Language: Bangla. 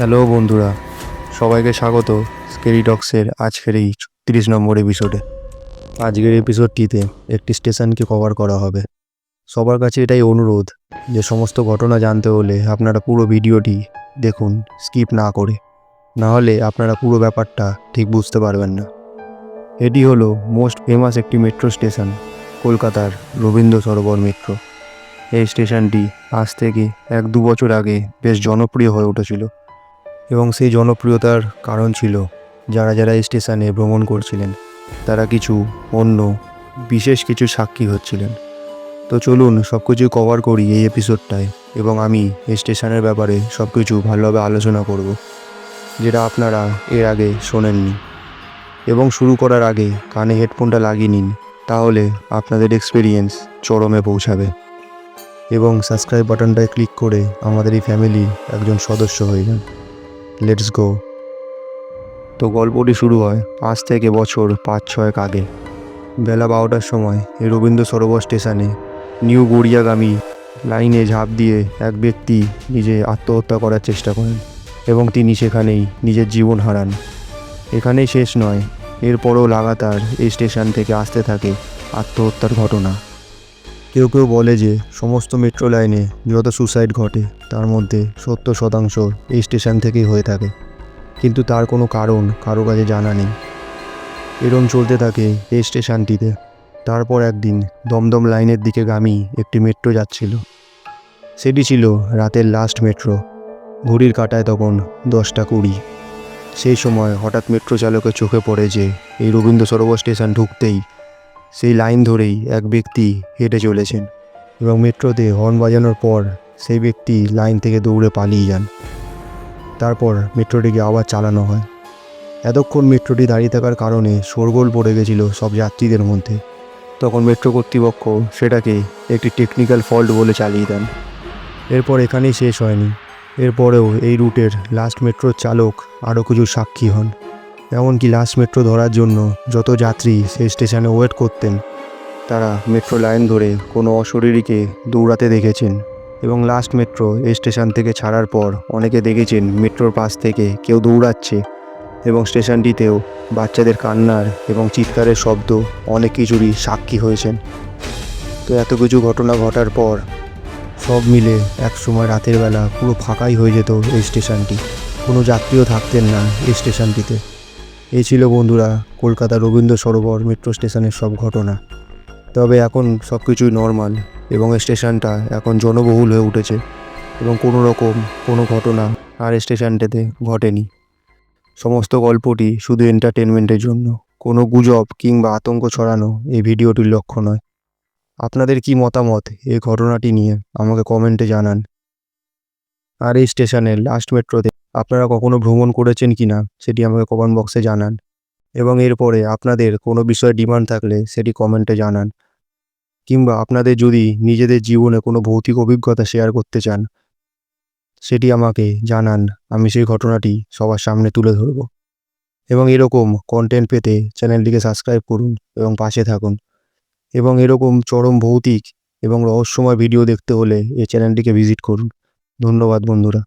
হ্যালো বন্ধুরা, সবাইকে স্বাগত স্কেরি টক্সের আজকের এই 30 নম্বর এপিসোডে। আজকের এপিসোডটিতে একটি স্টেশনকে কভার করা হবে। সবার কাছে এটাই অনুরোধ যে সমস্ত ঘটনা জানতে হলে আপনারা পুরো ভিডিওটি দেখুন, স্কিপ না করে, না হলে আপনারা পুরো ব্যাপারটা ঠিক বুঝতে পারবেন না। এটি হলো মোস্ট ফেমাস একটি মেট্রো স্টেশন, কলকাতার রবীন্দ্র সরোবর মেট্রো। এই স্টেশনটি আজ থেকে 1-2 বছর আগে বেশ জনপ্রিয় হয়ে উঠেছিল এবং সেই জনপ্রিয়তার কারণ ছিল যারা যারা এই স্টেশনে ভ্রমণ করছিলেন তারা কিছু অন্য বিশেষ কিছু সাক্ষী হচ্ছিলেন। তো চলুন সব কিছু কভার করি এই এপিসোডটায়, এবং আমি এই স্টেশনের ব্যাপারে সব কিছু ভালোভাবে আলোচনা করব যেটা আপনারা এর আগে শোনেননি। এবং শুরু করার আগে কানে হেডফোনটা লাগিয়ে নিন, তাহলে আপনাদের এক্সপিরিয়েন্স চরমে পৌঁছাবে। এবং সাবস্ক্রাইব বাটনটায় ক্লিক করে আমাদের এই ফ্যামিলির একজন সদস্য হয়ে যান। Let's go. তো গল্পটি শুরু হয় আজ থেকে বছর 5-6 আগে। বেলা 12টার সময় এই রবীন্দ্র সরোবর স্টেশনে নিউ গড়িয়াগামী লাইনে ঝাঁপ দিয়ে এক ব্যক্তি নিজে আত্মহত্যা করার চেষ্টা করেন এবং তিনি সেখানেই নিজের জীবন হারান। এখানেই শেষ নয়, এরপরও লাগাতার এই স্টেশন থেকে আসতে থাকে আত্মহত্যার ঘটনা। কেউ কেউ বলে যে সমস্ত মেট্রো লাইনে যত সুসাইড ঘটে তার মধ্যে 70% এই স্টেশন থেকেই হয়ে থাকে, কিন্তু তার কোনো কারণ কারো কাছে জানা নেই। এরম চলতে থাকে এই স্টেশনটিতে। তারপর একদিন দমদম লাইনের দিকে গামী একটি মেট্রো যাচ্ছিল। সেটি ছিল রাতের লাস্ট মেট্রো। ঘড়ির কাঁটায় তখন 10টা 20। সেই সময় হঠাৎ মেট্রো চালকের চোখে পড়ে যে এই রবীন্দ্র সরোবর স্টেশন ঢুকতেই সেই লাইন ধরেই এক ব্যক্তি হেঁটে চলেছেন, এবং মেট্রোতে হর্ন বাজানোর পর সেই ব্যক্তি লাইন থেকে দৌড়ে পালিয়ে যান। তারপর মেট্রোটিকে আবার চালানো হয়। এতক্ষণ মেট্রোটি দাঁড়িয়ে থাকার কারণে শোরগোল পড়ে গেছিল সব যাত্রীদের মধ্যে। তখন মেট্রো কর্তৃপক্ষ সেটাকে একটি টেকনিক্যাল ফল্ট বলে চালিয়ে দেন। এরপর এখানেই শেষ হয়নি। এরপরেও এই রুটের লাস্ট মেট্রোর চালক আরও কিছু সাক্ষী হন। এমনকি লাস্ট মেট্রো ধরার জন্য যত যাত্রী সেই স্টেশনে ওয়েট করতেন তারা মেট্রো লাইন ধরে কোনো অশরীরীকে দৌড়াতে দেখেছেন। এবং লাস্ট মেট্রো এই স্টেশন থেকে ছাড়ার পর অনেকে দেখেছেন মেট্রোর পাশ থেকে কেউ দৌড়াচ্ছে, এবং স্টেশনটিতেও বাচ্চাদের কান্নার এবং চিৎকারের শব্দ অনেক কিছুরই সাক্ষী হয়েছেন। তো এত কিছু ঘটনা ঘটার পর সব মিলে এক সময় রাতের বেলা পুরো ফাঁকাই হয়ে যেত এই স্টেশনটি। কোনো যাত্রীও থাকতেন না এই স্টেশনটিতে। এই ছিল বন্ধুরা কলকাতা রবীন্দ্র সরোবর মেট্রো স্টেশনের সব ঘটনা। তবে এখন সব কিছুই নর্মাল এবং স্টেশনটা এখন জনবহুল হয়ে উঠেছে, এবং কোনো রকম কোনো ঘটনা আর স্টেশনটাতে ঘটেনি। সমস্ত গল্পটি শুধু এন্টারটেনমেন্টের জন্য, কোনো গুজব কিংবা আতঙ্ক ছড়ানো এই ভিডিওটির লক্ষ্য নয়। আপনাদের কি মতামত এই ঘটনাটি নিয়ে আমাকে কমেন্টে জানান। আর এই স্টেশনের লাস্ট মেট্রোতে আপনারা কখনো ভ্রমণ করেছেন কি না সেটি আমাকে কমেন্ট বক্সে জানান, এবং এরপরে আপনাদের কোনো বিষয়ে ডিমান্ড থাকলে সেটি কমেন্টে জানান, কিংবা আপনাদের যদি নিজেদের জীবনে কোনো ভৌতিক অভিজ্ঞতা শেয়ার করতে চান সেটি আমাকে জানান। আমি সেই ঘটনাটি সবার সামনে তুলে ধরব। এবং এরকম কন্টেন্ট পেতে চ্যানেলটিকে সাবস্ক্রাইব করুন এবং পাশে থাকুন। এবং এরকম চরম ভৌতিক এবং রহস্যময় ভিডিও দেখতে হলে এই চ্যানেলটিকে ভিজিট করুন। ধন্যবাদ বন্ধুরা।